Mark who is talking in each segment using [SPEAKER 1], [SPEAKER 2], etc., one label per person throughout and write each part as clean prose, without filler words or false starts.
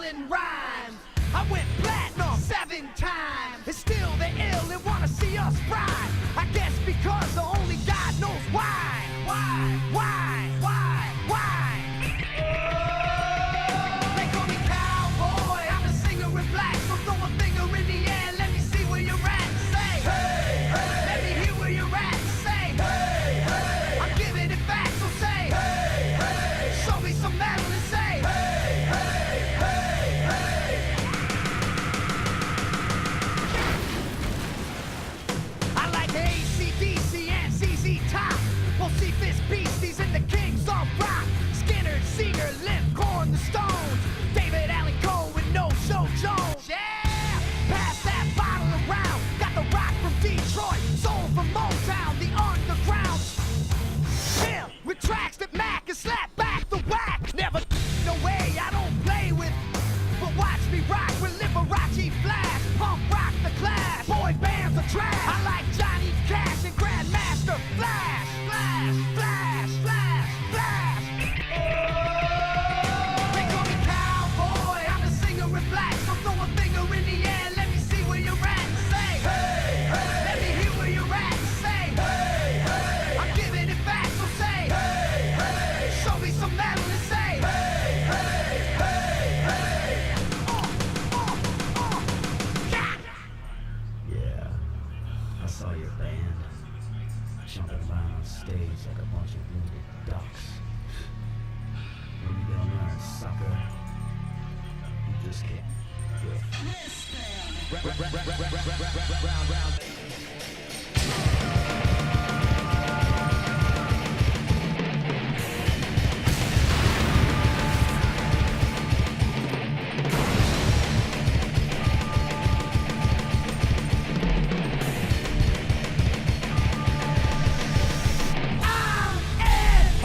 [SPEAKER 1] selling rhymes. I went platinum 7 times. It's still the ill and wanna see us ride. I guess because only God knows why. They call me cowboy. I'm a singer in black, so throw a finger in the air. Let me see where you're at. Say, hey, hey. Let me hear where you're at. Say, hey, hey. I'm giving it back, so say, hey, hey. Show me some metal and say, hey, hey, hey, hey. I like AC/DC and ZZ Top. We'll see Fist Beasties and the Kings of Rock. Skinner, Seeger, Limp, Corn, the Stones. David Allen Coe with No Show Jones. Yeah! Pass that bottle around. Got the rock from Detroit, soul from Motown, the underground. Him with tracks that Mac and slap back the whack. Never no way I don't play with. But watch me rock with Liberace Flash. Punk rock the class. Boy bands are trash. I like Johnny Cash and Grandmaster Flash. Flash, flash, flash, flash. They call me cowboy. I'm a singer in black, so throw a finger in the air. Let me see where you're at. Say, hey, hey. Let me hear where you're at. Say, hey, hey. I'm giving it back, so say, hey, hey. Show me some metal and say, hey, hey, hey, hey. Yeah.
[SPEAKER 2] Yeah, I saw your band jumping around on stage like a bunch of wounded ducks. When you don't learn sucker, you just get
[SPEAKER 1] I'm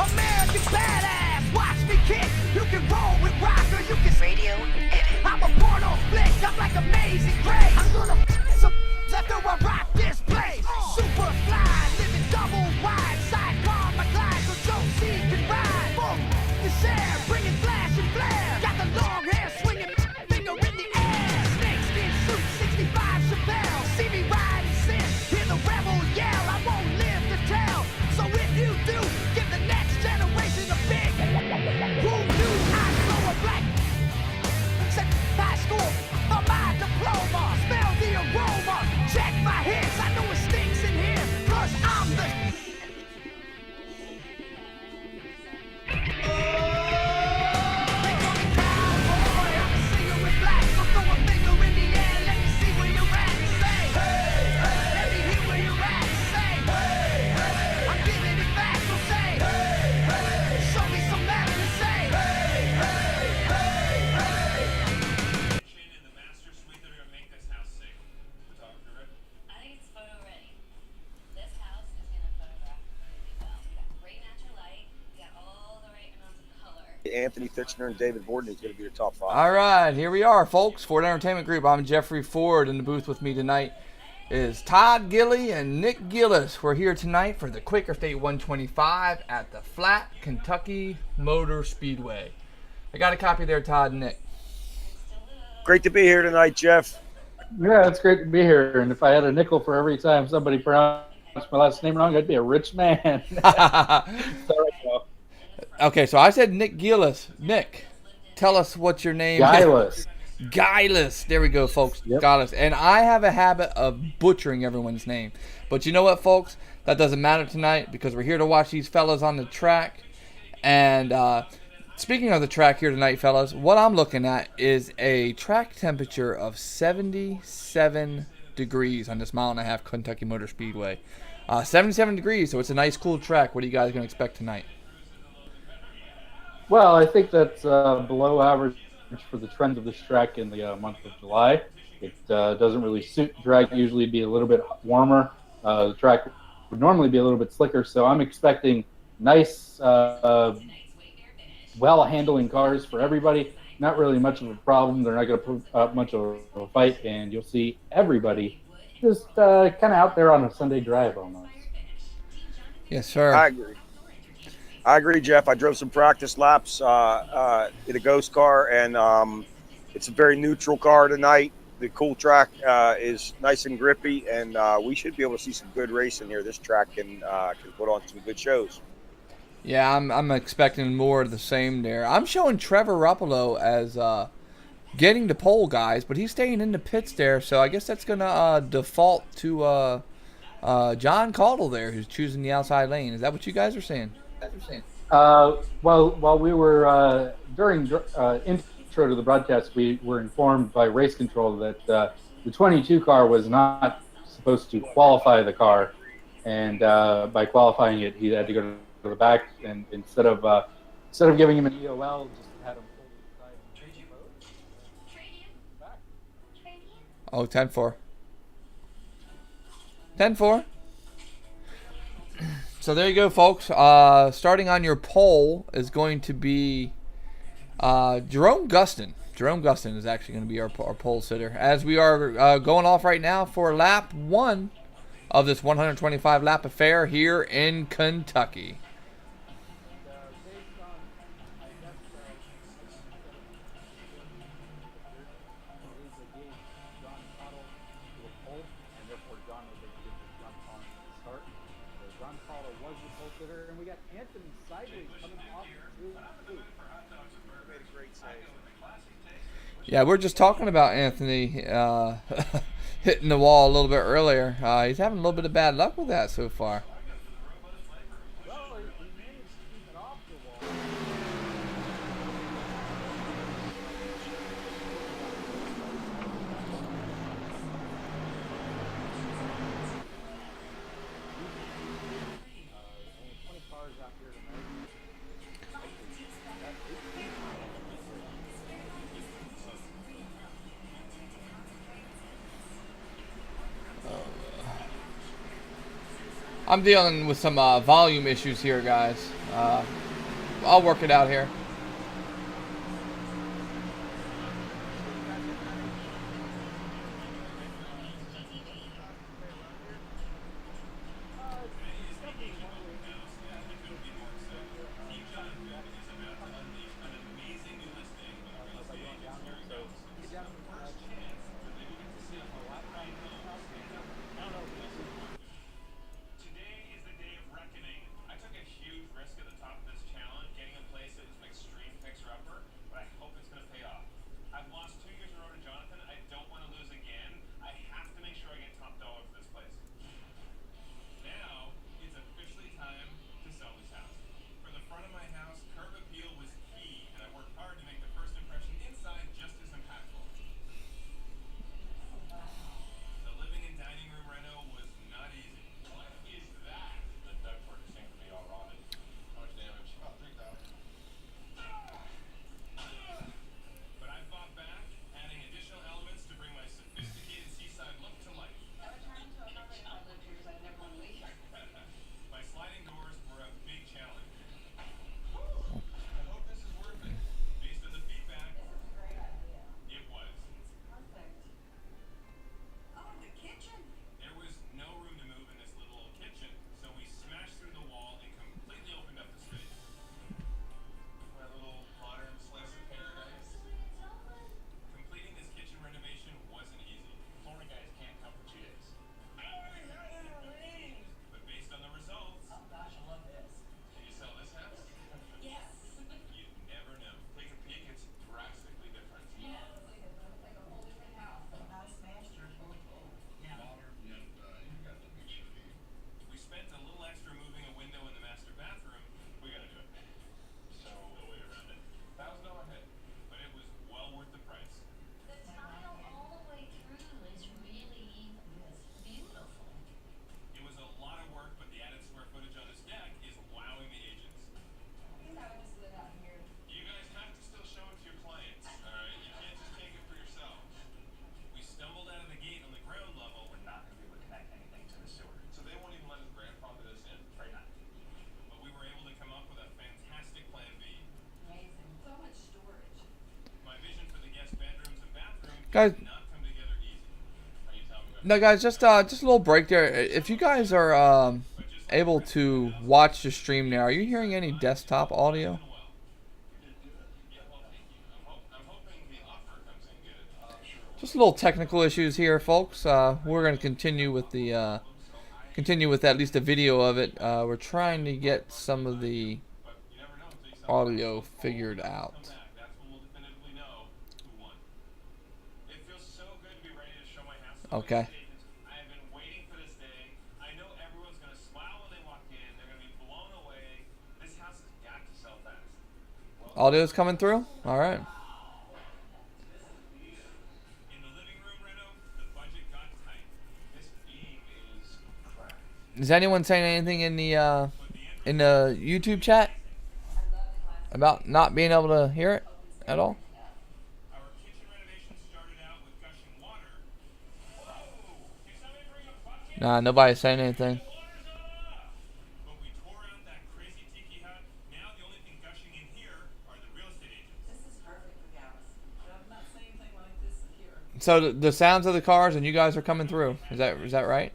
[SPEAKER 1] an American badass. Watch me kick. You can roll with rock or you can radio. I'm a porno flick. I'm like Amazing Grace. I'm gonna some after I rock this place. Super fly, living double wide. Sidecar my glide so Joe C can ride. Boom, the share, bringing flash and flare. Got the long hair swinging, finger in the air. Snakeskin suit, 65 Chevelle. See me ride and sin, hear the rebel yell. I won't live to tell. So if you do, give the next generation a big. Who knew I'd blow a black? Except high school, on my diploma. Smell the aroma. Check my hits, I know it stinks in here. Plus I'm the. They call me cowboy. I'm a singer in black, so throw a finger in the air. Let me see where you're at. Say, hey, hey. Let me hear where you're at. Say, hey, hey. I'm giving it back, so say, hey, hey. Show me some metal and say, hey, hey, hey, hey.
[SPEAKER 3] In the master suite, they're gonna make this house safe. Photographer, Rick?
[SPEAKER 4] I think it's photo ready. This house is gonna photograph really well. We got great natural light. We got all the right amounts of color.
[SPEAKER 5] Anthony Fitchner and David Borden is going to be your top 5.
[SPEAKER 6] All right, here we are, folks. Ford Entertainment Group. I'm Jeffrey Ford. In the booth with me tonight is Todd Gilly and Nick Gillis. We're here tonight for the Quaker State 125 at the Flat Kentucky Motor Speedway. I got a copy there, Todd and Nick.
[SPEAKER 5] Great to be here tonight, Jeff.
[SPEAKER 7] Yeah, it's great to be here. And if I had a nickel for every time somebody pronounced my last name wrong, I'd be a rich man. Sorry, Joe.
[SPEAKER 6] Okay, so I said Nick Gillis. Nick, tell us what your name
[SPEAKER 7] Guileless.
[SPEAKER 6] is. Guileless. There we go, folks.
[SPEAKER 7] Yep.
[SPEAKER 6] Guileless. And I have a habit of butchering everyone's name. But you know what, folks? That doesn't matter tonight because we're here to watch these fellas on the track. And speaking of the track here tonight, fellas, what I'm looking at is a track temperature of 77 degrees on this 1.5 mile Kentucky Motor Speedway. 77 degrees, so it's a nice, cool track. What are you guys going to expect tonight?
[SPEAKER 7] Well, I think that's below average for the trends of this track in the month of July. It doesn't really suit the track. Usually be a little bit warmer. The track would normally be a little bit slicker, so I'm expecting nice, well-handling cars for everybody. Not really much of a problem. They're not going to put up much of a fight, and you'll see everybody just kind of out there on a Sunday drive almost.
[SPEAKER 6] Yes, sir.
[SPEAKER 5] I agree, Jeff. I drove some practice laps in a ghost car, and It's a very neutral car tonight. The cool track is nice and grippy, and we should be able to see some good racing here. This track can put on some good shows.
[SPEAKER 6] Yeah, I'm expecting more of the same there. I'm showing Trevor Ruppolo as getting the pole, guys, but he's staying in the pits there, so I guess that's going to default to John Caudle there, who's choosing the outside lane. Is that what you guys are saying?
[SPEAKER 7] Well, while we were during intro to the broadcast, we were informed by race control that the 22 car was not supposed to qualify the car, and by qualifying it, he had to go to the back, and instead of giving him an EOL, just had him pull to the side.
[SPEAKER 6] Oh, 10-4. 10-4. So there you go, folks. Starting on your pole is going to be Jerome Gustin. Jerome Gustin is actually going to be our pole sitter. As we are going off right now for lap 1 of this 125 lap affair here in Kentucky.
[SPEAKER 7] And we got Anthony sideways coming off the
[SPEAKER 6] Yeah, we're just talking about Anthony hitting the wall a little bit earlier. He's having a little bit of bad luck with that so far. I'm dealing with some volume issues here, guys. I'll work it out here. Guys, no, guys, just a little break there. If you guys are able to watch the stream now, are you hearing any desktop audio? Just a little technical issues here, folks. We're going to continue with at least a video of it. We're trying to get some of the audio figured out.
[SPEAKER 3] That's when we'll definitively know who won. It feels so good to be ready to show my house.
[SPEAKER 6] Okay.
[SPEAKER 3] I have been waiting for this day. I know everyone's going to smile when they walk in. They're going to be blown away. This house has got to sell fast.
[SPEAKER 6] Audio's coming through? All right.
[SPEAKER 3] In the living room, Reno, the budget got tight. This beam is cracked.
[SPEAKER 6] Is anyone saying anything in the YouTube chat about not being able to hear it at all?
[SPEAKER 3] Our kitchen renovation started out with gushing water. Whoa! Can somebody bring a bucket?
[SPEAKER 6] Nah, nobody's saying anything.
[SPEAKER 3] Water's off! But we tore out that crazy tiki hut. Now the only thing gushing in here are the real estate agents.
[SPEAKER 8] This is perfect for Dallas. I've not seen anything like this here.
[SPEAKER 6] So the sounds of the cars and you guys are coming through. Is that right?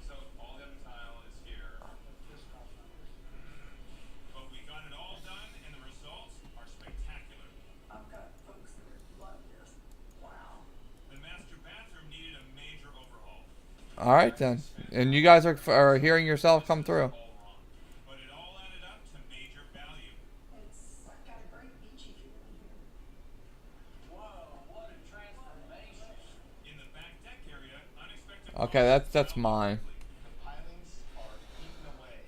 [SPEAKER 3] So all the other tile is here. But we got it all done and the results are spectacular.
[SPEAKER 8] I've got folks that would love this. Wow.
[SPEAKER 3] The master bathroom needed a major overhaul.
[SPEAKER 6] All right then. And you guys are hearing yourself come through.
[SPEAKER 3] All wrong. But it all added up to major value.
[SPEAKER 8] It's got a great beachy feel in here. Whoa, what a transformation.
[SPEAKER 3] In the back deck area, unexpected
[SPEAKER 6] Okay, that's mine.
[SPEAKER 3] the pilings are eaten away.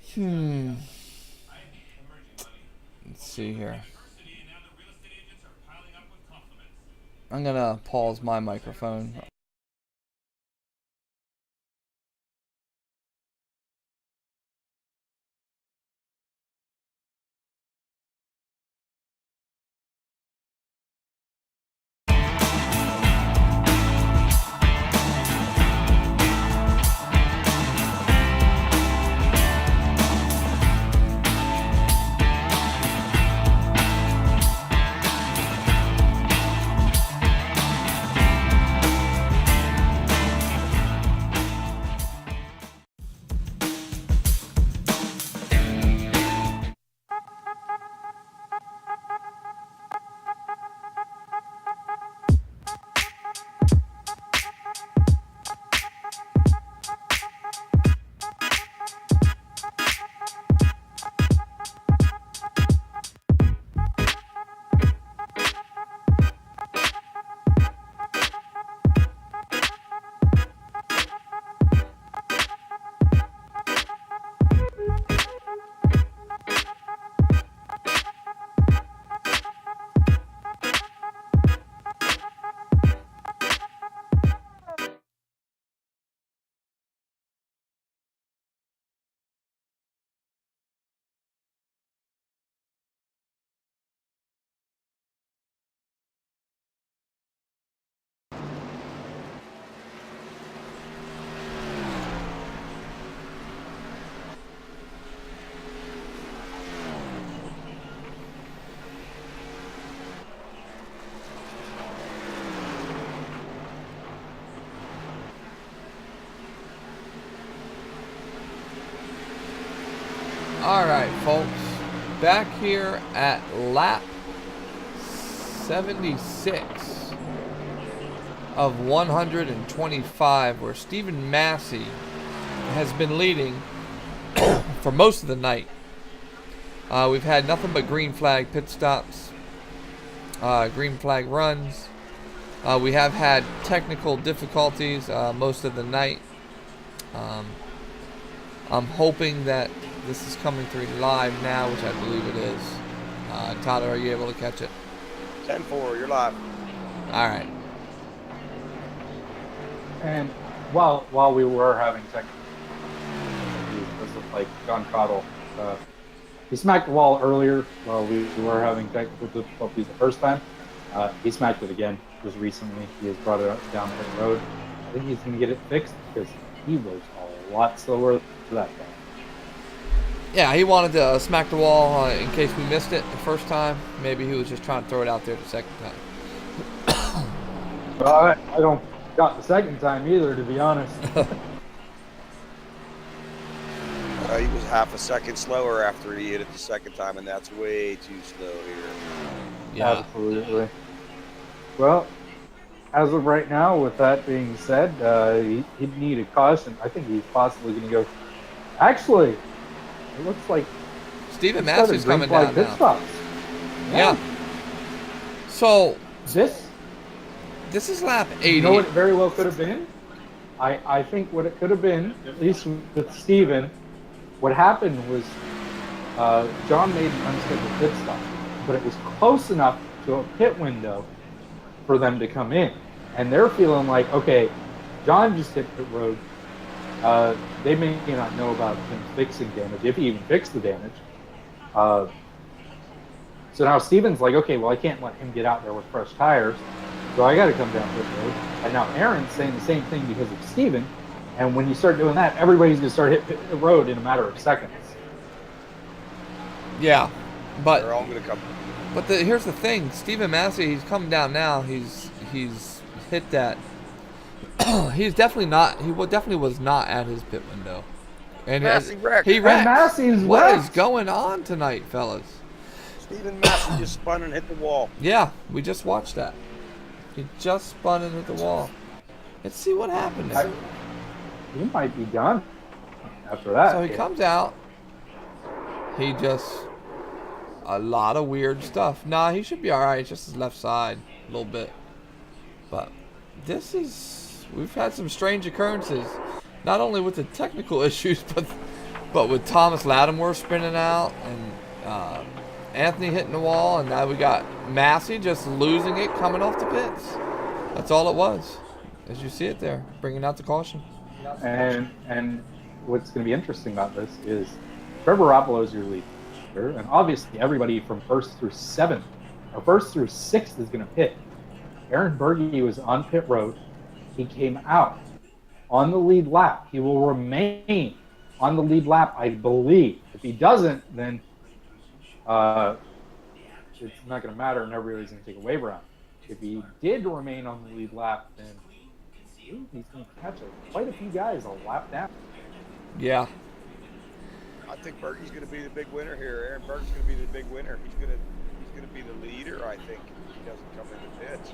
[SPEAKER 3] I hate hemorrhaging money.
[SPEAKER 6] Let's see here.
[SPEAKER 3] Diversity, and now the real estate agents are piling up with compliments.
[SPEAKER 6] I'm gonna pause my microphone. Alright, folks. Back here at lap 76 of 125, where Stephen Massey has been leading for most of the night. We've had nothing but green flag pit stops, green flag runs. We have had technical difficulties most of the night. I'm hoping that this is coming through live now, which I believe it is. Tyler, are you able to catch it?
[SPEAKER 5] 10-4, you're live.
[SPEAKER 6] All right.
[SPEAKER 7] And while we were having technical, this looked like John Cottle. He smacked the wall earlier while we were having technical difficulties the first time. He smacked it again just recently. He has brought it down the road. I think he's going to get it fixed because he was a lot slower for that guy.
[SPEAKER 6] Yeah, he wanted to smack the wall in case we missed it the first time. Maybe he was just trying to throw it out there the second time.
[SPEAKER 7] Well, I don't got the second time either, to be honest.
[SPEAKER 5] He was half a second slower after he hit it the second time, and that's way too slow here.
[SPEAKER 6] Yeah.
[SPEAKER 7] Absolutely. Well, as of right now, with that being said, he'd need a caution. I think he's possibly going to go. Actually, it looks like
[SPEAKER 6] Stephen
[SPEAKER 7] he started
[SPEAKER 6] Massey's
[SPEAKER 7] green
[SPEAKER 6] coming
[SPEAKER 7] flag
[SPEAKER 6] down
[SPEAKER 7] pit
[SPEAKER 6] now.
[SPEAKER 7] stops.
[SPEAKER 6] Yeah. So
[SPEAKER 7] This,
[SPEAKER 6] this is lap 80.
[SPEAKER 7] you know what it very well could have been? I think what it could have been, at least with Steven, what happened was John made an unscheduled pit stop, but it was close enough to a pit window for them to come in. And they're feeling like, okay, John just hit pit road. They may not know about him fixing damage, if he even fixed the damage. So now Steven's like, okay, well, I can't let him get out there with fresh tires, so I got to come down pit road. And now Aaron's saying the same thing because of Steven. And when you start doing that, everybody's going to start hitting pit road in a matter of seconds.
[SPEAKER 6] Yeah, but
[SPEAKER 5] They're all going to come.
[SPEAKER 6] But here's the thing, Stephen Massey, he's coming down now. He's hit that. He's definitely not. He definitely was not at his pit window. And
[SPEAKER 5] Massey wrecked.
[SPEAKER 6] he wrecked.
[SPEAKER 7] And Massey's
[SPEAKER 6] What
[SPEAKER 7] wrecked.
[SPEAKER 6] is going on tonight, fellas?
[SPEAKER 5] Stephen Massey just spun and hit the wall.
[SPEAKER 6] Yeah, we just watched that. He just spun and hit the wall. Let's see what happened there.
[SPEAKER 7] He might be done after that.
[SPEAKER 6] So he comes out. He just a lot of weird stuff. Nah, he should be all right. It's just his left side a little bit. But we've had some strange occurrences, not only with the technical issues, but with Thomas Lattimore spinning out and Anthony hitting the wall, and now we got Massey just losing it coming off the pits. That's all it was, as you see it there, bringing out the caution.
[SPEAKER 7] And what's going to be interesting about this is Trevor Rapalo's your leader, and obviously everybody from first through sixth is going to pit. Aaron Berge was on pit road. He came out on the lead lap. He will remain on the lead lap, I believe. If he doesn't, then it's not going to matter, and everybody's going to take a wave around. If he did remain on the lead lap, then he's going to catch quite a few guys a lap down.
[SPEAKER 6] Yeah.
[SPEAKER 5] I think Berkey's going to be the big winner here. Aaron Berkey's going to be the big winner. He's going to be the leader, I think, if he doesn't come into pits.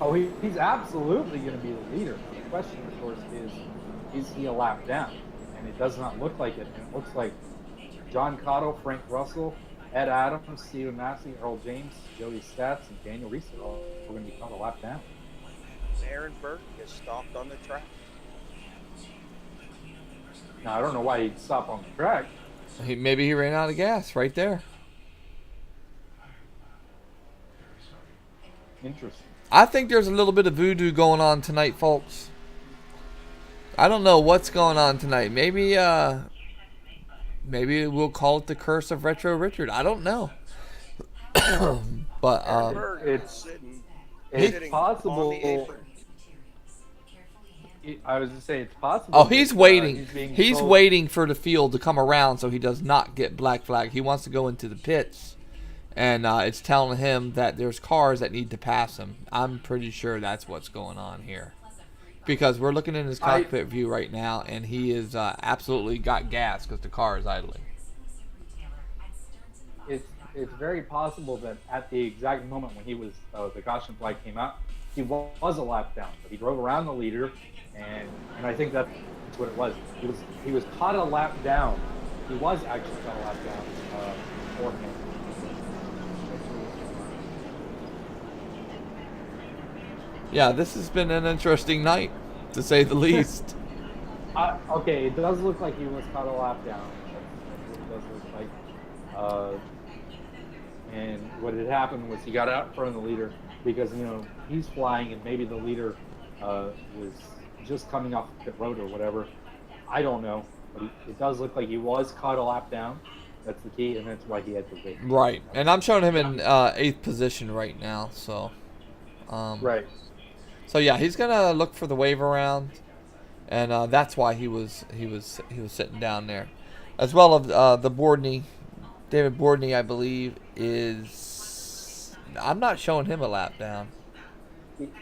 [SPEAKER 7] Oh, he's absolutely going to be the leader. The question, of course, is he a lap down? And it does not look like it. And it looks like John Cotto, Frank Russell, Ed Adams, Stephen Massey, Earl James, Joey Stats, and Daniel Reese are all going to be caught a lap down.
[SPEAKER 5] Aaron Berkey has stopped on the track.
[SPEAKER 7] Now, I don't know why he'd stop on the track.
[SPEAKER 6] Maybe he ran out of gas right there.
[SPEAKER 7] Interesting.
[SPEAKER 6] I think there's a little bit of voodoo going on tonight, folks. I don't know what's going on tonight. Maybe we'll call it the curse of Retro Richard. I don't know. But
[SPEAKER 5] Aaron Berkey is
[SPEAKER 7] it's
[SPEAKER 5] sitting
[SPEAKER 7] possible.
[SPEAKER 5] on the apron.
[SPEAKER 7] I was going to say it's possible.
[SPEAKER 6] oh, he's waiting.
[SPEAKER 7] being
[SPEAKER 6] He's
[SPEAKER 7] told-
[SPEAKER 6] waiting for the field to come around so he does not get black flag. He wants to go into the pits, and it's telling him that there's cars that need to pass him. I'm pretty sure that's what's going on here, because we're looking in his cockpit view right now, and he is absolutely got gas because the car is idling.
[SPEAKER 7] It's very possible that at the exact moment when he was the caution flag came out, he was a lap down, but he drove around the leader, and I think that's what it was. He was caught a lap down. He was actually caught a lap down beforehand.
[SPEAKER 6] Yeah, this has been an interesting night, to say the least.
[SPEAKER 7] Okay, it does look like he was caught a lap down. That's what it does look like. And what had happened was he got out in front of the leader because, he's flying and maybe the leader was just coming off the pit road or whatever. I don't know. But it does look like he was caught a lap down. That's the key, and that's why he had to wait.
[SPEAKER 6] Right, and I'm showing him in 8th position right now, so.
[SPEAKER 7] Right.
[SPEAKER 6] So yeah, he's gonna look for the wave around, and that's why he was sitting down there, as well as the Bordney, David Bordney, I believe is. I'm not showing him a lap down,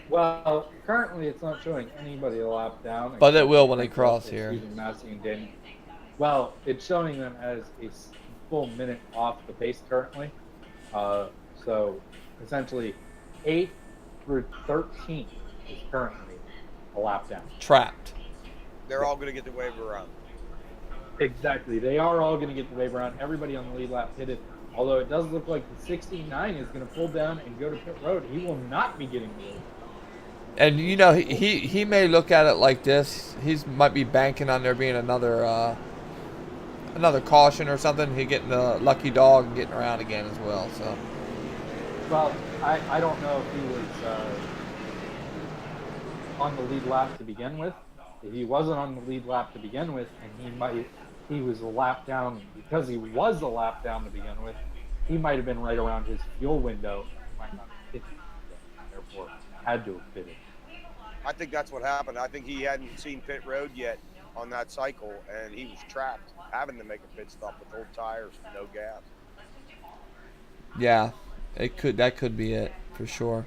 [SPEAKER 7] Well, currently it's not showing anybody a lap down.
[SPEAKER 6] but it will when they cross here.
[SPEAKER 7] Stephen Massey and Daniel. Well, it's showing them as a full minute off the pace currently. So essentially, 8th through 13th is currently a lap down.
[SPEAKER 6] Trapped.
[SPEAKER 5] They're all going to get the wave around.
[SPEAKER 7] Exactly. They are all going to get the wave around. Everybody on the lead lap pitted. Although it does look like the 69 is going to pull down and go to pit road. He will not be getting the wave.
[SPEAKER 6] And you know, he may look at it like this. He might be banking on there being another caution or something. He getting the lucky dog and getting around again as well. So.
[SPEAKER 7] Well, I don't know if he was on the lead lap to begin with. If he wasn't on the lead lap to begin with, and he was a lap down because he was a lap down to begin with, he might have been right around his fuel window. He might not have pitted, therefore had to have pitted.
[SPEAKER 5] I think that's what happened. I think he hadn't seen pit road yet on that cycle, and he was trapped, having to make a pit stop with old tires and no gas.
[SPEAKER 6] Yeah, that could be it for sure.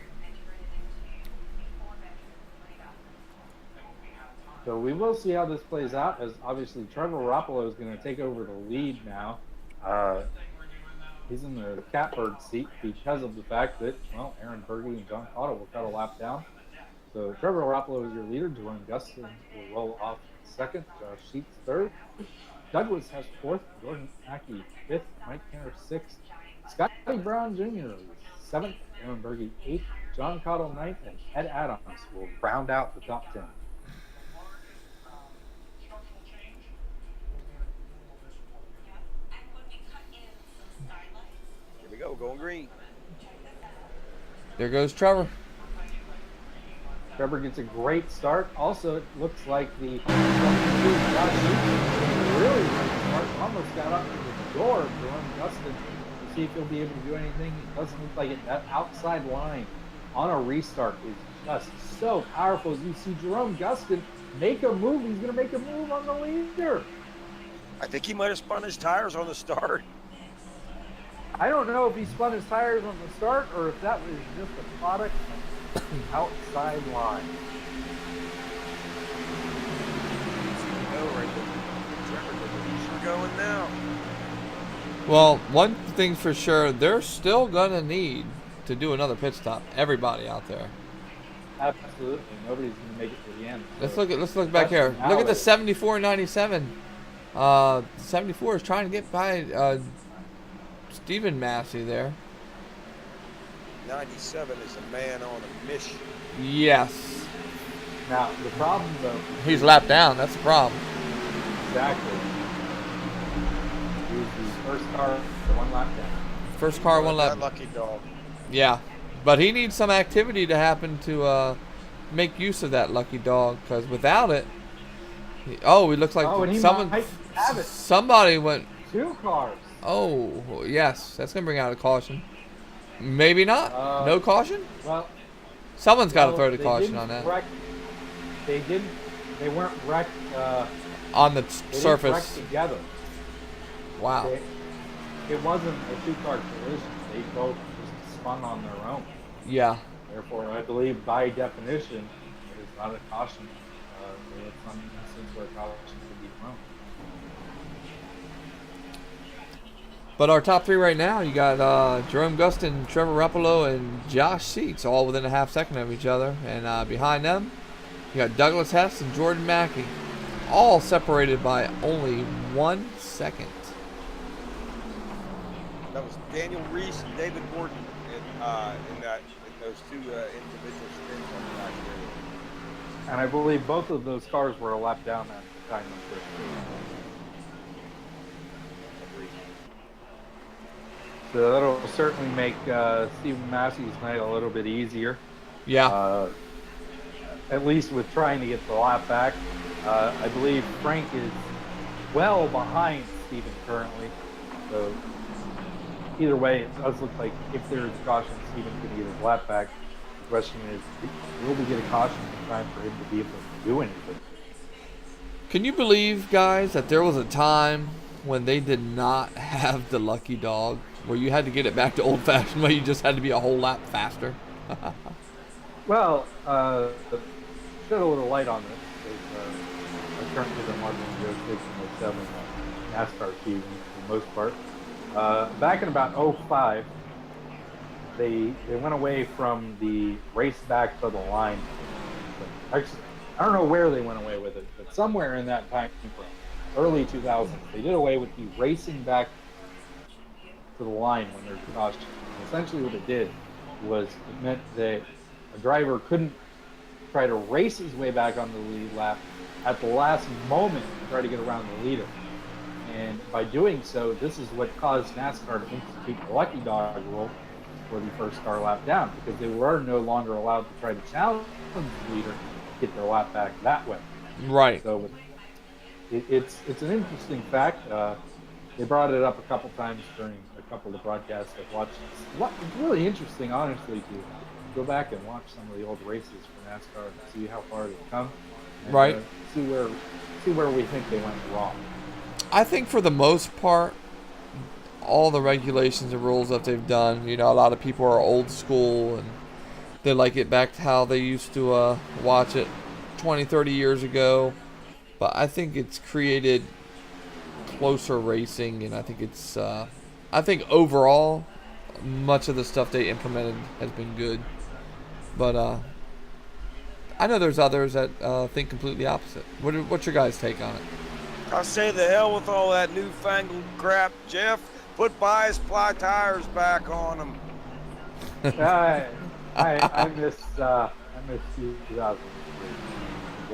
[SPEAKER 7] So we will see how this plays out, as obviously Trevor Rapolo is going to take over the lead now. He's in the catbird seat because of the fact that, well, Aaron Berge and John Cotto will cut a lap down. So Trevor Rapolo is your leader. Jerome Gustin will roll off second. Josh Sheets third. Douglas has fourth. Jordan Mackey fifth. Mike Kenner sixth. Scotty Brown Jr. seventh. Aaron Berge eighth. John Cotto ninth. And Ed Adams will round out the top 10.
[SPEAKER 5] Here we go, going green.
[SPEAKER 6] There goes Trevor.
[SPEAKER 7] Trevor gets a great start. Also, it looks like the Josh Sheets really smart. Almost got up to the door of Jerome Gustin to see if he'll be able to do anything. It doesn't look like it. That outside line on a restart is just so powerful. As you see Jerome Gustin make a move. He's going to make a move on the leader.
[SPEAKER 5] I think he might have spun his tires on the start.
[SPEAKER 7] I don't know if he spun his tires on the start or if that was just a product of the outside line.
[SPEAKER 5] He's going now.
[SPEAKER 6] Well, one thing for sure, they're still gonna need to do another pit stop. Everybody out there.
[SPEAKER 7] Absolutely, nobody's gonna make it to the end.
[SPEAKER 6] Let's look back here. Look at the 74-97. 74 is trying to get by Stephen Massey there.
[SPEAKER 5] 97 is a man on a mission.
[SPEAKER 6] Yes.
[SPEAKER 7] Now the problem, though,
[SPEAKER 6] He's lapped down. That's the problem.
[SPEAKER 7] exactly. He was the first car for one lap down.
[SPEAKER 6] First car, one
[SPEAKER 5] That
[SPEAKER 6] lap.
[SPEAKER 5] lucky dog.
[SPEAKER 6] Yeah, but he needs some activity to happen to make use of that lucky dog. Because without it, he looks like
[SPEAKER 7] Oh, and he
[SPEAKER 6] someone,
[SPEAKER 7] might have it.
[SPEAKER 6] somebody went.
[SPEAKER 7] Two cars.
[SPEAKER 6] Oh, yes, that's gonna bring out a caution. Maybe not. No caution.
[SPEAKER 7] Well,
[SPEAKER 6] Someone's got to
[SPEAKER 7] well,
[SPEAKER 6] throw the
[SPEAKER 7] they
[SPEAKER 6] caution
[SPEAKER 7] didn't
[SPEAKER 6] on that.
[SPEAKER 7] wreck- They weren't wrecked.
[SPEAKER 6] On the
[SPEAKER 7] They didn't wreck
[SPEAKER 6] surface.
[SPEAKER 7] together.
[SPEAKER 6] Wow.
[SPEAKER 7] It wasn't a two-car collision. They both just spun on their own.
[SPEAKER 6] Yeah.
[SPEAKER 7] Therefore, I believe by definition, it is not a caution. It's not an instance where a caution could be thrown.
[SPEAKER 6] But our top three right now, you got Jerome Gustin, Trevor Rapolo, and Josh Sheets, all within a half second of each other. And behind them, you got Douglas Hess and Jordan Mackey, all separated by only 1 second.
[SPEAKER 5] That was Daniel Reese and David Gordon in those two individual spins on the last year.
[SPEAKER 7] And I believe both of those cars were a lap down at the time of first. So that'll certainly make Stephen Massey's night a little bit easier.
[SPEAKER 6] Yeah.
[SPEAKER 7] At least with trying to get the lap back. I believe Frank is well behind Stephen currently. So either way, it does look like if there is caution, Stephen can get his lap back. The question is, will we get a caution in time for him to be able to do anything?
[SPEAKER 6] Can you believe, guys, that there was a time when they did not have the lucky dog, where you had to get it back to old-fashioned, where you just had to be a whole lap faster?
[SPEAKER 7] Well, shed a little light on this, because I currently been watching 06 and 07 NASCAR seasons for the most part. Back in about 05, they went away from the race back to the line Actually, I don't know where they went away with it, but somewhere in that time frame, early 2000s, they did away with the racing back to the line when there's caution. And essentially what it did was it meant that a driver couldn't try to race his way back on the lead lap at the last moment to try to get around the leader. And by doing so, this is what caused NASCAR to institute the lucky dog rule for the first car lap down, because they were no longer allowed to try to challenge the leader to get their lap back that way.
[SPEAKER 6] Right.
[SPEAKER 7] So it's an interesting fact. They brought it up a couple times during a couple of broadcasts I've watched. It's really interesting, honestly, to go back and watch some of the old races for NASCAR and see how far they've come. And,
[SPEAKER 6] Right.
[SPEAKER 7] See where we think they went wrong.
[SPEAKER 6] I think for the most part, all the regulations and rules that they've done, you know, a lot of people are old school and they like it back to how they used to watch it 20, 30 years ago. But I think it's created closer racing, and I think it's, I think overall, much of the stuff they implemented has been good. But I know there's others that think completely opposite. What's your guys' take on it?
[SPEAKER 5] I say the hell with all that newfangled crap, Jeff. Put bias ply tires back on them.
[SPEAKER 7] I miss 2003.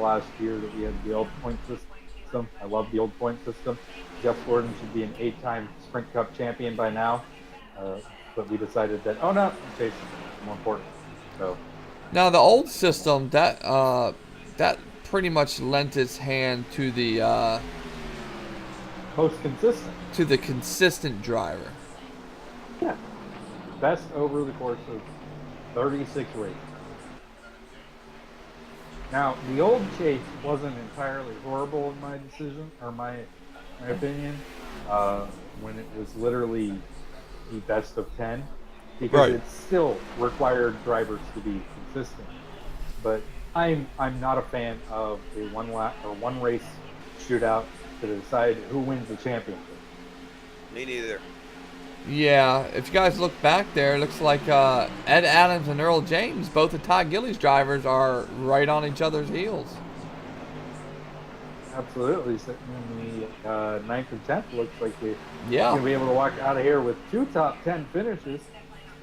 [SPEAKER 7] Last year that we had the old point system. I love the old point system. Jeff Gordon should be an 8-time Sprint Cup champion by now. But we decided that, oh no, chase is more important. So
[SPEAKER 6] now the old system that pretty much lent its hand to the
[SPEAKER 7] most consistent.
[SPEAKER 6] To the consistent driver.
[SPEAKER 7] Yeah. Best over the course of 36 races. Now, the old chase wasn't entirely horrible in my decision, or my opinion, when it was literally the best of 10, because
[SPEAKER 6] Right.
[SPEAKER 7] it still required drivers to be consistent. But I'm not a fan of a one race shootout to decide who wins the championship.
[SPEAKER 5] Me neither.
[SPEAKER 6] Yeah, if you guys look back there, it looks like Ed Adams and Earl James, both of Todd Gillies' drivers, are right on each other's heels.
[SPEAKER 7] Absolutely, sitting in the 9th and 10th, looks like we're
[SPEAKER 6] Yeah.
[SPEAKER 7] going to be able to walk out of here with 2 top 10 finishes.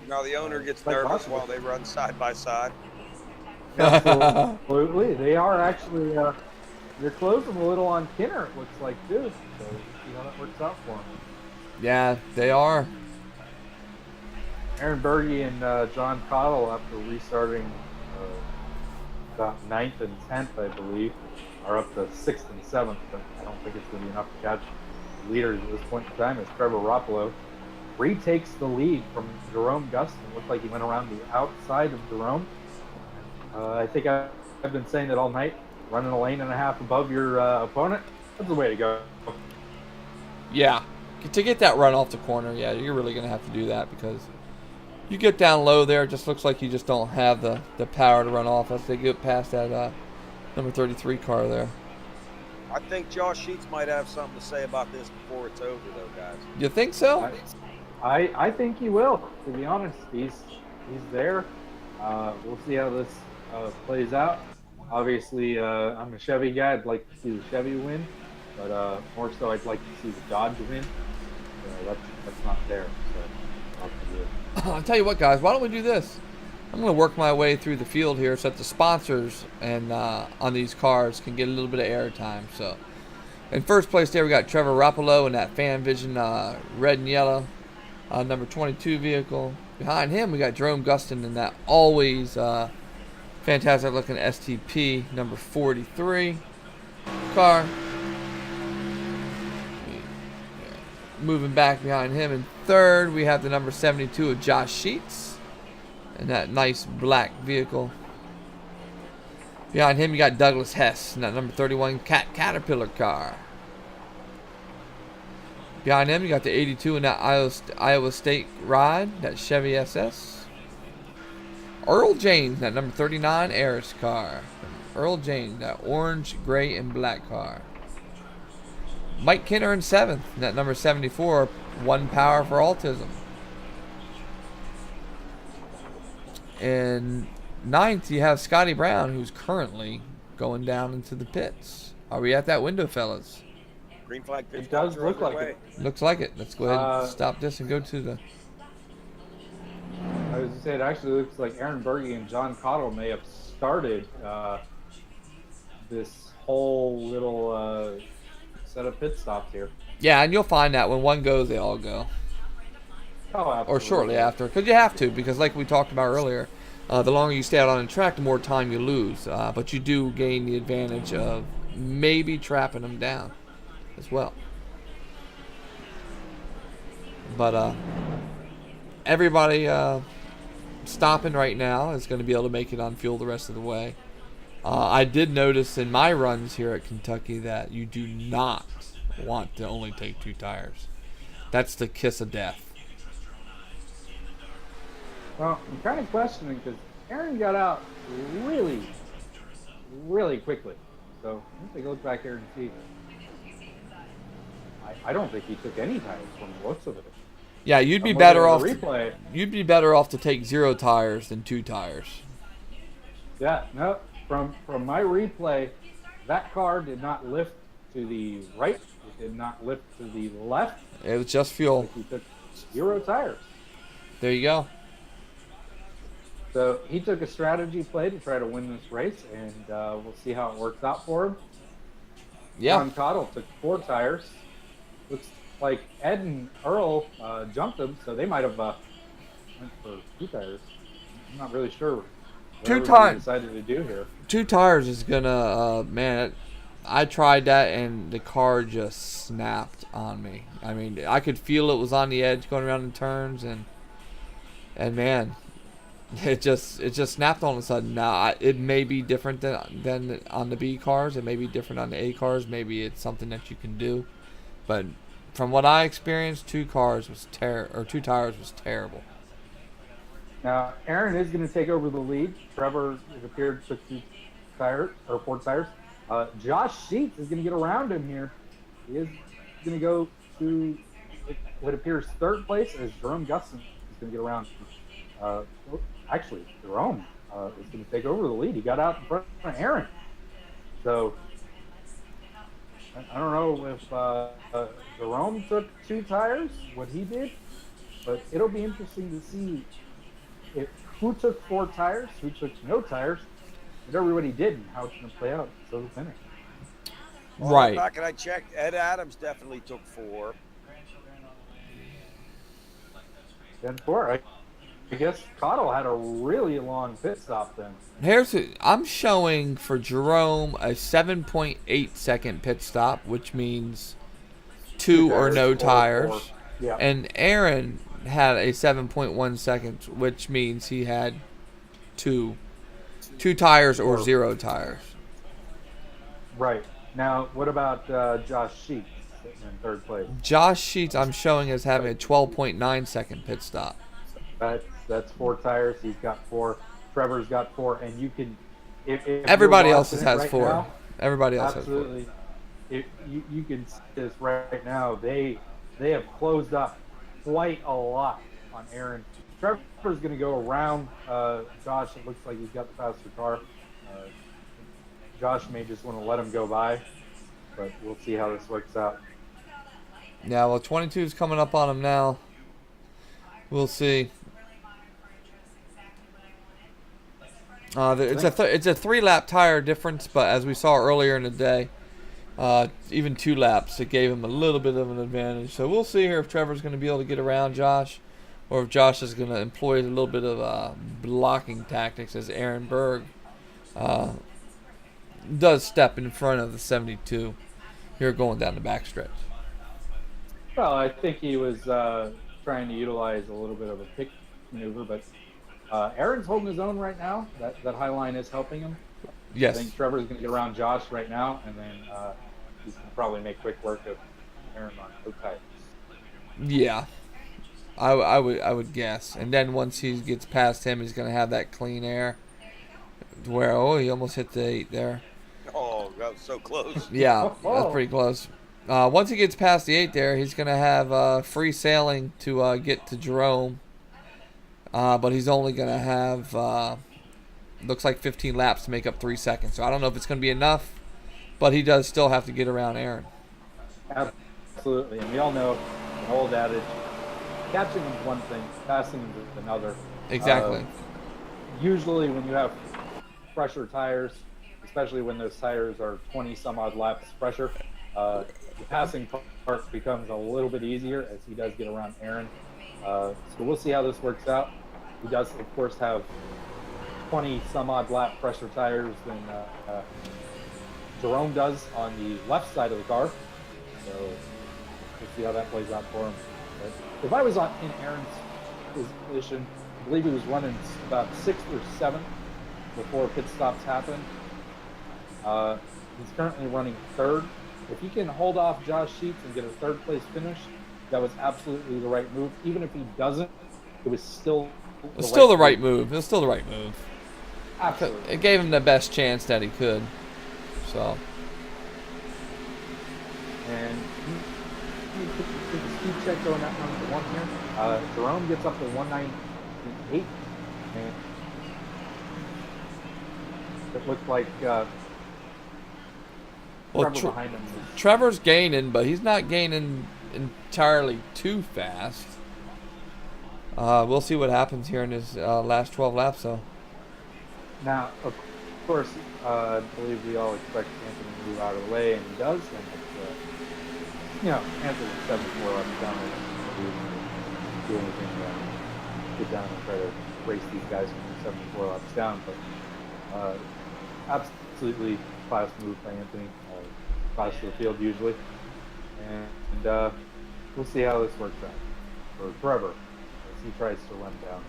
[SPEAKER 5] Now the owner gets
[SPEAKER 7] Like
[SPEAKER 5] nervous
[SPEAKER 7] possible.
[SPEAKER 5] while they run side by side.
[SPEAKER 7] Absolutely, they are actually they're closing a little on Kinner, it looks like, too. So we'll see how that works out for them.
[SPEAKER 6] Yeah, they are.
[SPEAKER 7] Aaron Berge and John Cottle, after restarting about 9th and 10th, I believe, are up to 6th and 7th, but I don't think it's going to be enough to catch the leaders at this point in time, as Trevor Roppolo retakes the lead from Jerome Gustin. Looked like he went around the outside of Jerome. I think I've been saying it all night. Running a lane and a half above your opponent, that's the way to go.
[SPEAKER 6] Yeah. To get that run off the corner, yeah, you're really going to have to do that, because you get down low there, it just looks like you just don't have the power to run off as they get past that number 33 car there.
[SPEAKER 5] I think Josh Sheets might have something to say about this before it's over, though, guys.
[SPEAKER 6] You think so?
[SPEAKER 7] I think he will. To be honest, he's there. We'll see how this plays out. Obviously, I'm a Chevy guy. I'd like to see the Chevy win, but more so, I'd like to see the Dodge win. That's not there. So I'll do it.
[SPEAKER 6] I'll tell you what, guys. Why don't we do this? I'm going to work my way through the field here so that the sponsors and on these cars can get a little bit of airtime. So, in first place there, we got Trevor Roppolo in that Fan Vision red and yellow number 22 vehicle. Behind him, we got Jerome Gustin in that always fantastic looking STP number 43 car. Moving back behind him in third, we have the number 72 of Josh Sheets in that nice black vehicle. Behind him, you got Douglas Hess in that number 31 Caterpillar car. Behind him, you got the 82 in that Iowa State ride, that Chevy SS. Earl James, that number 39 Aris car. Earl James, that orange, gray, and black car. Mike Kinner in 7th, that number 74, One Power for Autism. And ninth, you have Scotty Brown, who's currently going down into the pits. Are we at that window, fellas?
[SPEAKER 5] Green flag pit
[SPEAKER 7] It does
[SPEAKER 5] stops are
[SPEAKER 7] look like
[SPEAKER 5] underway.
[SPEAKER 7] it.
[SPEAKER 6] Looks like it. Let's go ahead and stop this and go to the...
[SPEAKER 7] I was going to say, it actually looks like Aaron Berge and John Cottle may have started this whole little set of pit stops here.
[SPEAKER 6] Yeah, and you'll find that when one goes, they all go.
[SPEAKER 7] Oh, absolutely.
[SPEAKER 6] Or shortly after. Because you have to, because like we talked about earlier, the longer you stay out on the track, the more time you lose. But you do gain the advantage of maybe trapping them down as well. But everybody stopping right now is going to be able to make it on fuel the rest of the way. I did notice in my runs here at Kentucky that you do not want to only take 2 tires. That's the kiss of death.
[SPEAKER 7] Well, I'm kind of questioning because Aaron got out really, really quickly. So let's take a look back here and see. I don't think he took any tires from the looks of it.
[SPEAKER 6] Yeah, you'd be
[SPEAKER 7] I'm
[SPEAKER 6] better off.
[SPEAKER 7] looking at the replay.
[SPEAKER 6] You'd be better off to take 0 tires than 2 tires.
[SPEAKER 7] Yeah, no. From my replay, that car did not lift to the right. It did not lift to the left.
[SPEAKER 6] It was just fuel.
[SPEAKER 7] He took 0 tires.
[SPEAKER 6] There you go.
[SPEAKER 7] So he took a strategy play to try to win this race, and we'll see how it works out for him.
[SPEAKER 6] Yeah.
[SPEAKER 7] John Cottle took 4 tires. Looks like Ed and Earl jumped him, so they might have went for 2 tires. I'm not really sure what
[SPEAKER 6] 2
[SPEAKER 7] everybody
[SPEAKER 6] tires.
[SPEAKER 7] decided to do here.
[SPEAKER 6] 2 tires is gonna, man. I tried that and the car just snapped on me. I mean, I could feel it was on the edge going around in turns, and man, it just snapped all of a sudden. Now it may be different than on the B cars. It may be different on the A cars. Maybe it's something that you can do, but from what I experienced, 2 tires was terrible.
[SPEAKER 7] Now, Aaron is going to take over the lead. Trevor, it appeared, took 4 tires. Josh Sheets is going to get around him here. He is going to go to what appears 3rd place as Jerome Gusson is going to get around. Actually, Jerome is going to take over the lead. He got out in front of Aaron. So, I don't know if Jerome took 2 tires, what he did, but it'll be interesting to see who took 4 tires, who took no tires, what everybody did, and how it's going to play out until the finish.
[SPEAKER 5] Well,
[SPEAKER 6] Right.
[SPEAKER 5] Back and I checked, Ed Adams definitely took 4.
[SPEAKER 7] 10-4. I guess Cottle had a really long pit stop then.
[SPEAKER 6] I'm showing for Jerome a 7.8 second pit stop, which means 2 or no tires.
[SPEAKER 7] Yeah.
[SPEAKER 6] And Aaron had a 7.1 seconds, which means he had 2 tires or 0 tires.
[SPEAKER 7] Right. Now, what about Josh Sheets sitting in 3rd place?
[SPEAKER 6] Josh Sheets I'm showing as having a 12.9 second pit stop.
[SPEAKER 7] That's 4 tires. He's got 4. Trevor's got 4. And you can... If
[SPEAKER 6] Everybody
[SPEAKER 7] you're
[SPEAKER 6] else
[SPEAKER 7] watching
[SPEAKER 6] has
[SPEAKER 7] it right
[SPEAKER 6] 4.
[SPEAKER 7] now,
[SPEAKER 6] Everybody else has 4.
[SPEAKER 7] absolutely. If you can see this right now. They have closed up quite a lot on Aaron. Trevor's going to go around Josh. It looks like he's got the faster car. Josh may just want to let him go by, but we'll see how this works out.
[SPEAKER 6] Yeah, well, 22 is coming up on him now. We'll see. It's a 3-lap tire difference, but as we saw earlier in the day, even 2 laps, it gave him a little bit of an advantage. So we'll see here if Trevor's going to be able to get around Josh, or if Josh is going to employ a little bit of blocking tactics as Aaron Berg does step in front of the 72 here going down the backstretch.
[SPEAKER 7] Well, I think he was trying to utilize a little bit of a pick maneuver, but Aaron's holding his own right now. That high line is helping him.
[SPEAKER 6] Yes.
[SPEAKER 7] I think Trevor's going to get around Josh right now, and then he's going to probably make quick work of Aaron on both tires.
[SPEAKER 6] Yeah. I would guess. And then once he gets past him, he's going to have that clean air. Where, he almost hit the 8 there.
[SPEAKER 5] Oh, that was so close.
[SPEAKER 6] Yeah, that's pretty close. Once he gets past the 8 there, he's going to have free sailing to get to Jerome. But he's only going to have looks like 15 laps to make up 3 seconds. So I don't know if it's going to be enough, but he does still have to get around Aaron.
[SPEAKER 7] Absolutely, and we all know an old adage: catching is one thing, passing is another.
[SPEAKER 6] Exactly.
[SPEAKER 7] Usually, when you have fresher tires, especially when those tires are 20 some odd laps fresher, the passing part becomes a little bit easier as he does get around Aaron. So we'll see how this works out. He does, of course, have 20 some odd lap fresher tires than Jerome does on the left side of the car. So we'll see how that plays out for him. But if I was in Aaron's position, I believe he was running about 6th or 7th before pit stops happened. He's currently running 3rd. If he can hold off Josh Sheets and get a 3rd place finish, that was absolutely the right move. Even if he doesn't, it was still
[SPEAKER 6] the right move. It was still the right move.
[SPEAKER 7] Absolutely.
[SPEAKER 6] It gave him the best chance that he could. So.
[SPEAKER 7] And he the speed check going at number 1 here. Jerome gets up to 198, and it looked like Trevor behind him.
[SPEAKER 6] Trevor's gaining, but he's not gaining entirely too fast. We'll see what happens here in his last 12 laps, though.
[SPEAKER 7] Now, of course, I believe we all expect Anthony to move out of the way, and he does. And Anthony's 74 laps down there. Do anything get down and try to race these guys from 74 laps down, but absolutely class move by Anthony. Class to the field usually, and we'll see how this works out for Trevor as he tries to run down.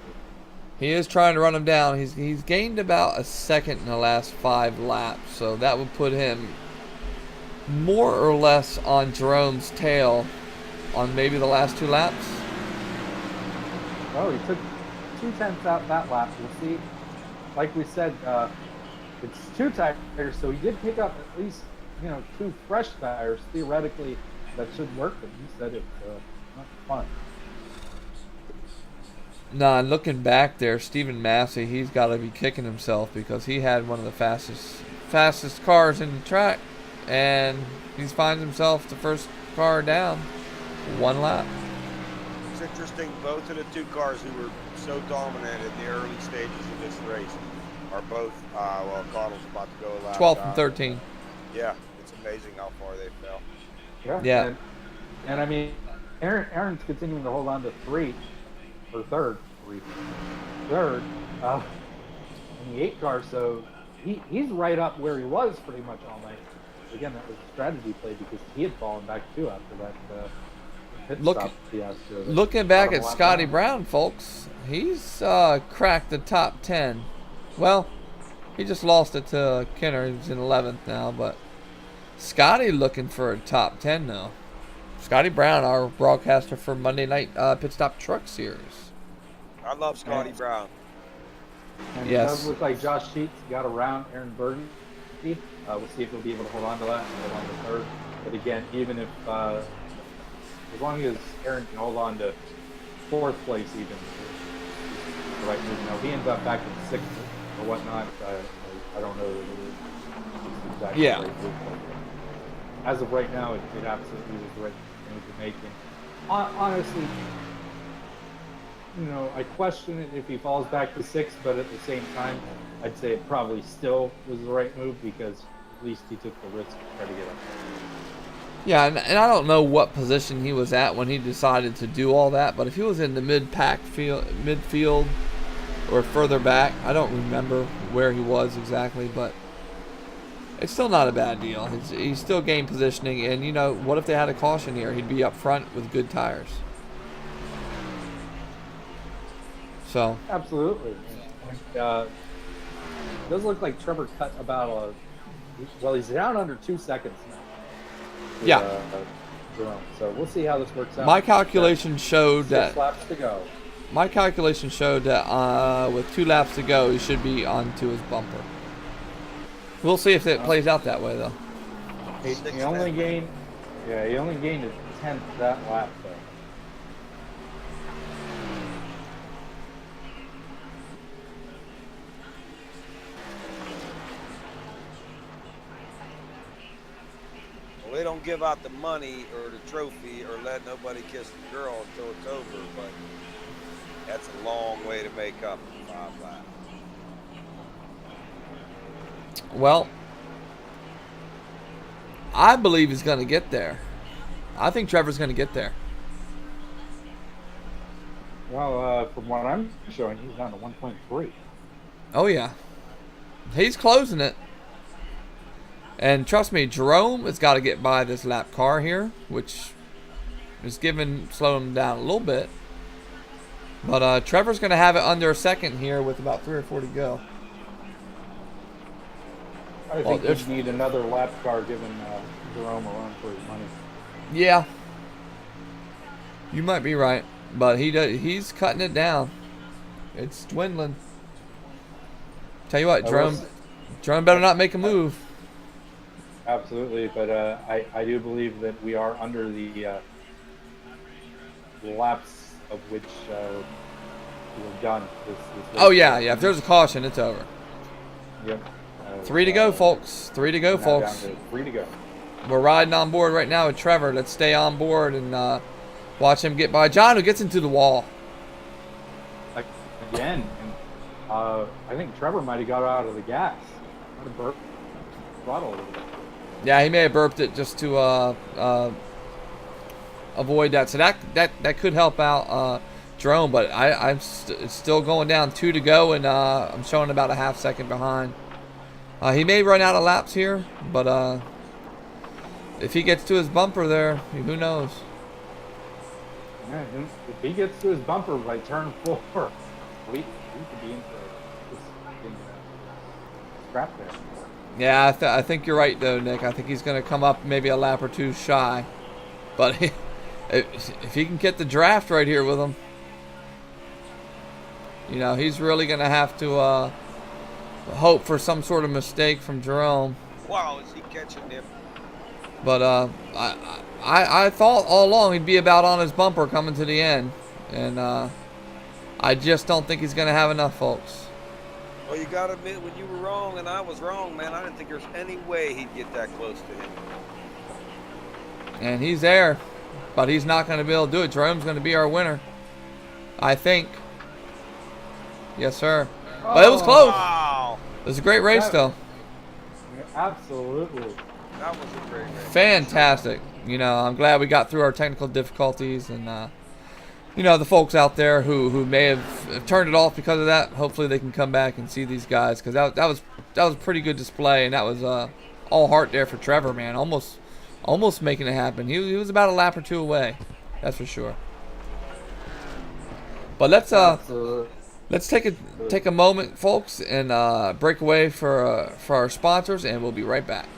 [SPEAKER 6] He is trying to run him down. He's gained about a second in the last 5 laps, so that would put him more or less on Jerome's tail on maybe the last 2 laps.
[SPEAKER 7] Well, he took 2/10 out that lap. We'll see. Like we said, it's 2 tires, so he did pick up at least 2 fresh tires. Theoretically, that should work, but he said it's not fun.
[SPEAKER 6] Nah, looking back there, Stephen Massey, he's got to be kicking himself because he had one of the fastest cars in the track, and he finds himself the first car down 1 lap.
[SPEAKER 5] It's interesting, both of the 2 cars who were so dominant in the early stages of this race are both, Connell's about to go a lap
[SPEAKER 6] 12th
[SPEAKER 5] down.
[SPEAKER 6] and 13.
[SPEAKER 5] Yeah, it's amazing how far they fell.
[SPEAKER 6] Yeah.
[SPEAKER 7] And I mean, Aaron's continuing to hold on to 3, or third in the 8 car, so he's right up where he was pretty much all night. Again, that was a strategy play because he had fallen back too after that pit stop fiasco.
[SPEAKER 6] Looking back at Scotty Brown, folks, he's cracked the top 10. Well, he just lost it to Kenner, who's in 11th now, but Scotty looking for a top 10 now. Scotty Brown, our broadcaster for Monday Night Pitstop Truck Series.
[SPEAKER 5] I love Scotty Brown.
[SPEAKER 7] And
[SPEAKER 6] Yes.
[SPEAKER 7] It does look like Josh Sheets got around Aaron Burden. We'll see if he'll be able to hold on to that and hold on to 3rd. But again, even if, as long as Aaron can hold on to 4th place even, the right move. Now, if he ends up back in 6th or whatnot, I don't know exactly
[SPEAKER 6] Yeah.
[SPEAKER 7] right move. But as of right now, it absolutely was the right move to make. And honestly, I question it if he falls back to 6th, but at the same time, I'd say it probably still was the right move because at least he took the risk to try to get up.
[SPEAKER 6] Yeah, and I don't know what position he was at when he decided to do all that, but if he was in the midfield or further back, I don't remember where he was exactly, but it's still not a bad deal. He's still gained positioning, and what if they had a caution here? He'd be up front with good tires. So
[SPEAKER 7] Absolutely. And, it does look like Trevor cut about he's down under 2 seconds now. With,
[SPEAKER 6] yeah.
[SPEAKER 7] Jerome. So we'll see how this works out.
[SPEAKER 6] My calculation showed
[SPEAKER 7] 6 laps to go.
[SPEAKER 6] My calculation showed that with 2 laps to go, he should be onto his bumper. We'll see if it plays out that way, though.
[SPEAKER 7] He only gained a 10th that lap, though.
[SPEAKER 5] They don't give out the money or the trophy or let nobody kiss the girl until it's over, but that's a long way to make up 5 laps.
[SPEAKER 6] Well, I believe he's going to get there. I think Trevor's going to get there.
[SPEAKER 7] Well, from what I'm showing, he's down to 1.3.
[SPEAKER 6] Oh, yeah. He's closing it. And trust me, Jerome has got to get by this lap car here, which is slowing him down a little bit. But Trevor's going to have it under a second here with about 3 or 4 to go.
[SPEAKER 7] I think they need another lap car giving Jerome a run for his money.
[SPEAKER 6] Yeah. You might be right. But he's cutting it down. It's dwindling. Tell you what, Jerome better not make a move.
[SPEAKER 7] Absolutely, but I do believe that we are under the laps of which we're done. This
[SPEAKER 6] oh, yeah. If there's a caution, it's over.
[SPEAKER 7] Yep.
[SPEAKER 6] 3 to go, folks. 3 to go, folks.
[SPEAKER 7] Down to 3 to go.
[SPEAKER 6] We're riding on board right now with Trevor. Let's stay on board and watch him get by. John, who gets into the wall.
[SPEAKER 7] Again, I think Trevor might have got out of the gas. Might have burped throttle a little bit.
[SPEAKER 6] Yeah, he may have burped it just to avoid that. So that could help out Jerome, but it's still going down 2 to go, and I'm showing about a half second behind. He may run out of laps here, but if he gets to his bumper there, who knows?
[SPEAKER 7] Yeah, if he gets to his bumper by turn 4, we could be in scrap there.
[SPEAKER 6] Yeah, I think you're right, though, Nick. I think he's going to come up maybe a lap or 2 shy. But if he can get the draft right here with him, he's really going to have to hope for some sort of mistake from Jerome.
[SPEAKER 5] Wow, is he catching him?
[SPEAKER 6] But I thought all along he'd be about on his bumper coming to the end. And I just don't think he's going to have enough, folks.
[SPEAKER 5] Well, you got to admit, when you were wrong and I was wrong, man, I didn't think there's any way he'd get that close to him.
[SPEAKER 6] And he's there, but he's not going to be able to do it. Jerome's going to be our winner, I think. Yes, sir. But it was close.
[SPEAKER 5] Wow.
[SPEAKER 6] It was a great race, though.
[SPEAKER 7] Absolutely.
[SPEAKER 5] That was a great race.
[SPEAKER 6] Fantastic. I'm glad we got through our technical difficulties, and the folks out there who may have turned it off because of that, hopefully they can come back and see these guys, because that was a pretty good display, and that was all heart there for Trevor, man. Almost making it happen. He was about a lap or 2 away, that's for sure. But let's take a moment, folks, and break away for our sponsors, and we'll be right back.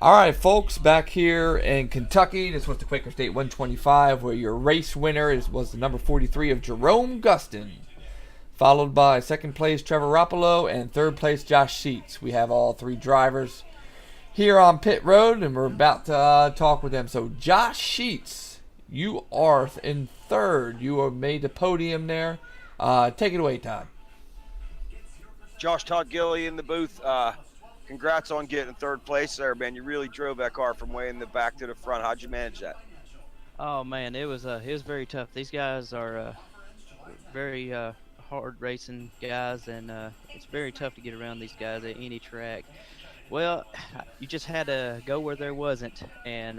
[SPEAKER 6] All right, folks, back here in Kentucky. This was the Quaker State 125, where your race winner was the number 43 of Jerome Gustin, followed by second place Trevor Roppolo and third place Josh Sheets. We have all three drivers here on pit road, and we're about to talk with them. So, Josh Sheets, you are in third. You are made the podium there. Take it away, Todd.
[SPEAKER 5] Josh Todd Gilly in the booth. Congrats on getting third place there, man. You really drove that car from way in the back to the front. How'd you manage that?
[SPEAKER 9] Oh man, it was very tough. These guys are very hard racing guys, and it's very tough to get around these guys at any track. Well, you just had to go where there wasn't and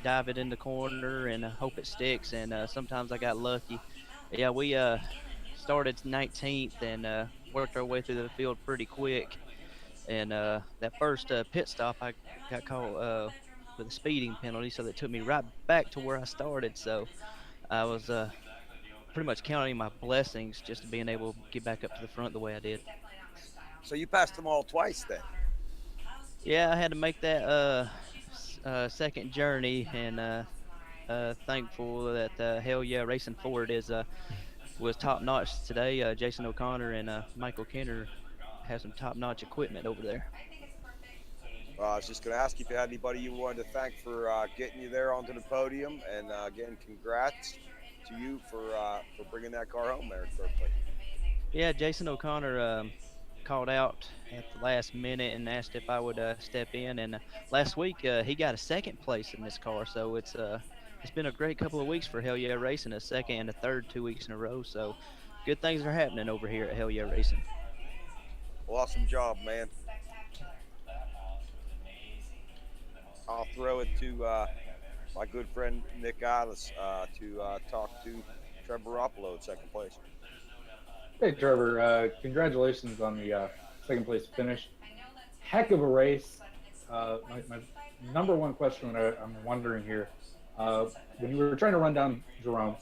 [SPEAKER 9] dive it in the corner and hope it sticks. And sometimes I got lucky. Yeah, we started 19th and worked our way through the field pretty quick. And that first pit stop, I got caught with a speeding penalty, so that took me right back to where I started. So I was pretty much counting my blessings just to being able to get back up to the front the way I did.
[SPEAKER 5] So you passed them all twice then?
[SPEAKER 9] Yeah, I had to make that second journey, and thankful that Hell Yeah Racing Ford was top notch today. Jason O'Connor and Michael Kenner have some top-notch equipment over there.
[SPEAKER 5] I was just going to ask you if you had anybody you wanted to thank for getting you there onto the podium, and again, congrats to you for bringing that car home there in third place.
[SPEAKER 9] Yeah, Jason O'Connor called out at the last minute and asked if I would step in, and last week he got a second place in this car, so it's been a great couple of weeks for Hell Yeah Racing, a second and a third 2 weeks in a row, so good things are happening over here at Hell Yeah Racing.
[SPEAKER 5] Awesome job, man. I'll throw it to my good friend Nick Isles to talk to Trevor Roppolo at second place.
[SPEAKER 7] Hey, Trevor, congratulations on the second place finish. Heck of a race. My number one question that I'm wondering here, when you were trying to run down Jerome,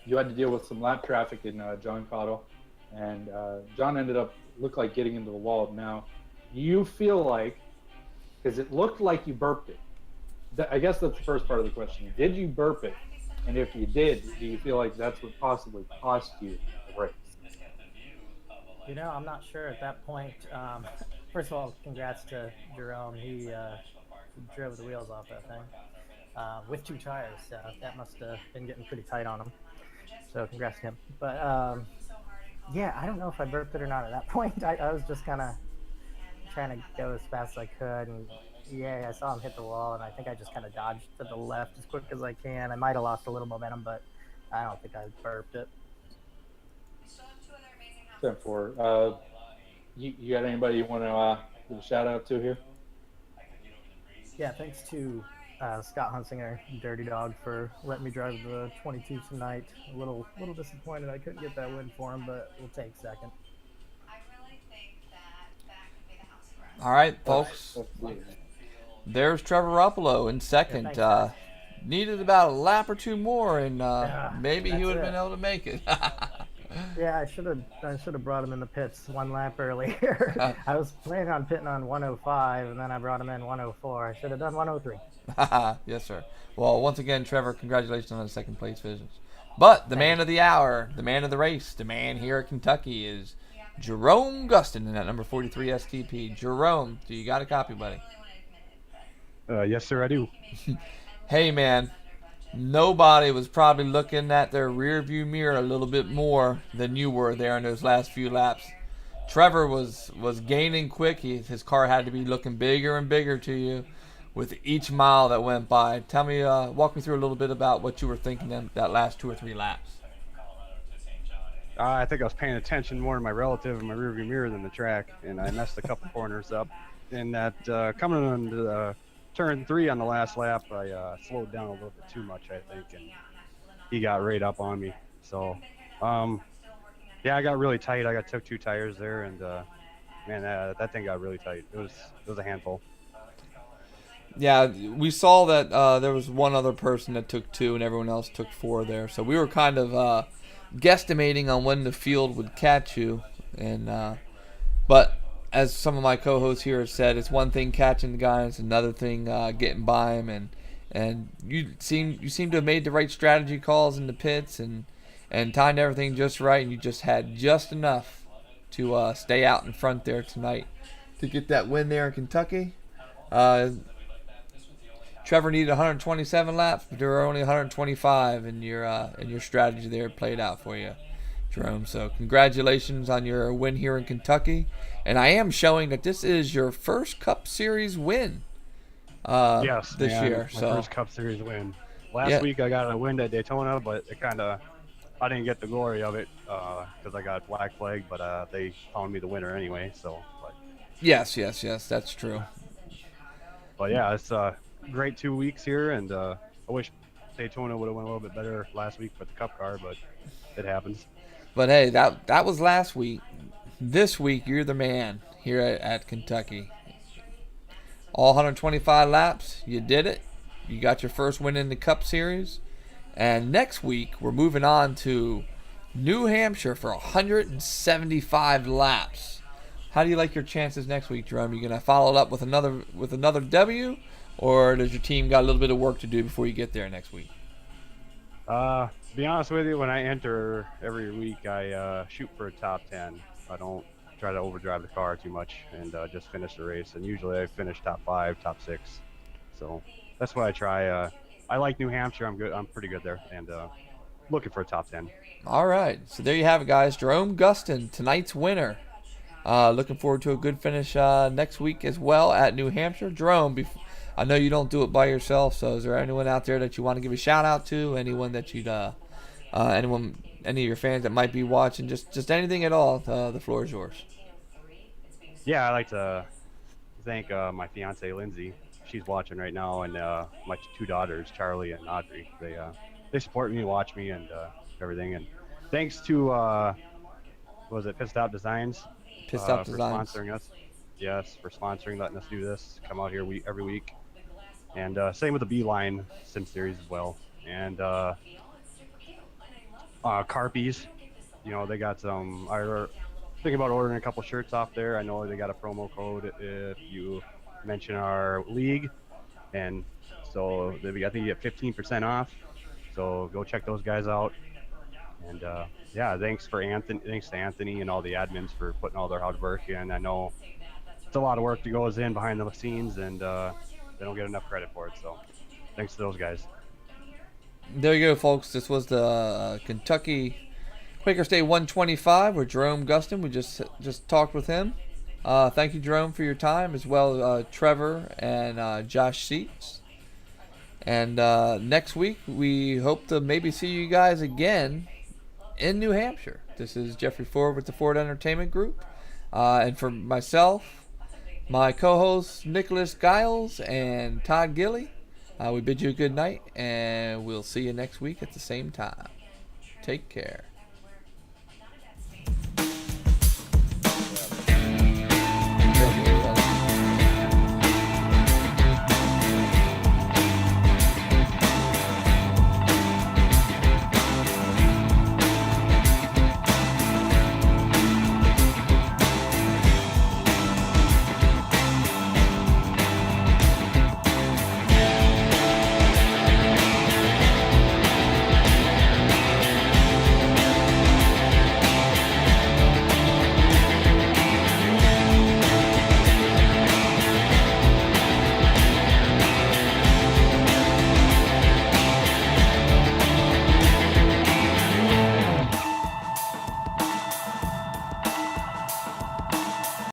[SPEAKER 7] you had to deal with some lap traffic in John Cottle, and John looked like getting into the wall. Now, you feel like, because it looked like you burped it. I guess that's the first part of the question. Did you burp it? And if you did, do you feel like that's what possibly cost you the race?
[SPEAKER 10] You know, I'm not sure at that point. First of all, congrats to Jerome. He drove the wheels off that thing with two tires. That must have been getting pretty tight on him. So congrats to him. But yeah, I don't know if I burped it or not at that point. I was just kind of trying to go as fast as I could, and yeah, I saw him hit the wall, and I think I just kind of dodged to the left as quick as I can. I might have lost a little momentum, but I don't think I burped it.
[SPEAKER 7] 10-4. You got anybody you want to give a shout out to here?
[SPEAKER 10] Yeah, thanks to Scott Hunsinger, Dirty Dog, for letting me drive the 22 tonight. A little disappointed I couldn't get that win for him, but we'll take second.
[SPEAKER 6] All right, folks. There's Trevor Ruppolo in second.
[SPEAKER 10] Yeah,
[SPEAKER 6] needed about a lap or two more, and maybe he would have been able to make it.
[SPEAKER 10] Yeah, I should have brought him in the pits one lap earlier. I was planning on pitting on 105, and then I brought him in 104. I should have done 103.
[SPEAKER 6] Yes, sir. Well, once again, Trevor, congratulations on the second place finish. But the man of the hour, the man of the race, the man here at Kentucky is Jerome Gustin in that number 43 STP. Jerome, do you got a copy, buddy?
[SPEAKER 11] Yes, sir, I do.
[SPEAKER 6] Hey, man. Nobody was probably looking at their rear view mirror a little bit more than you were there in those last few laps. Trevor was gaining quick. His car had to be looking bigger and bigger to you with each mile that went by. Tell me, walk me through a little bit about what you were thinking that last 2 or 3 laps.
[SPEAKER 11] I think I was paying attention more to my relative in my rear view mirror than the track, and I messed a couple corners up. And that coming on to turn 3 on the last lap, I slowed down a little bit too much, I think, and he got right up on me. So, yeah, I got really tight. I took 2 tires there, and man, that thing got really tight. It was a handful.
[SPEAKER 6] Yeah, we saw that there was one other person that took 2, and everyone else took 4 there. So we were kind of guesstimating on when the field would catch you, and but as some of my co-hosts here have said, it's one thing catching the guy, it's another thing getting by him, and you seem to have made the right strategy calls in the pits and timed everything just right, and you just had just enough to stay out in front there tonight to get that win there in Kentucky. Trevor needed 127 laps, but there were only 125, and your strategy there played out for you, Jerome. So congratulations on your win here in Kentucky. And I am showing that this is your first Cup Series win
[SPEAKER 11] Yes,
[SPEAKER 6] this year.
[SPEAKER 11] My
[SPEAKER 6] So
[SPEAKER 11] first Cup Series win. Last week I got a win at Daytona, but it I didn't get the glory of it because I got black flag, but they found me the winner anyway. So,
[SPEAKER 6] yes, that's true.
[SPEAKER 11] But yeah, it's great 2 weeks here, and I wish Daytona would have went a little bit better last week with the Cup car, but it happens.
[SPEAKER 6] But hey, that was last week. This week you're the man here at Kentucky. All 125 laps, you did it. You got your first win in the Cup Series. And next week we're moving on to New Hampshire for 175 laps. How do you like your chances next week, Jerome? You gonna follow it up with another W, or does your team got a little bit of work to do before you get there next week?
[SPEAKER 11] To be honest with you, when I enter every week, I shoot for a top 10. I don't try to overdrive the car too much and just finish the race. And usually I finish top 5, top 6. So that's what I try. I like New Hampshire. I'm good. I'm pretty good there, and looking for a top 10.
[SPEAKER 6] All right. So there you have it, guys. Jerome Gustin, tonight's winner. Looking forward to a good finish next week as well at New Hampshire. Jerome, I know you don't do it by yourself, so is there anyone out there that you want to give a shout out to? Anyone that you'd, any of your fans that might be watching? Just anything at all. The floor is yours.
[SPEAKER 11] Yeah, I'd like to thank my fiance Lindsay. She's watching right now, and my 2 daughters, Charlie and Audrey. They support me, watch me, and everything. And thanks to Pitstop Designs.
[SPEAKER 6] Pitstop
[SPEAKER 11] for
[SPEAKER 6] Designs.
[SPEAKER 11] sponsoring us. Yes, for sponsoring, letting us do this. Come out here every week. And same with the Beeline Sim Series as well. And Carpies, they got some. I'm thinking about ordering a couple shirts off there. I know they got a promo code if you mention our league, and so I think you get 15% off. So go check those guys out. And yeah, thanks to Anthony and all the admins for putting all their hard work in. I know it's a lot of work that goes in behind the scenes, and they don't get enough credit for it. So thanks to those guys.
[SPEAKER 6] There you go, folks. This was the Kentucky Quaker State 125 with Jerome Gustin. We just talked with him. Thank you, Jerome, for your time, as well as Trevor and Josh Seats. And next week, we hope to maybe see you guys again in New Hampshire. This is Jeffrey Ford with the Ford Entertainment Group. And for myself, my co-hosts Nicholas Giles and Todd Gilly, we bid you a good night, and we'll see you next week at the same time. Take care.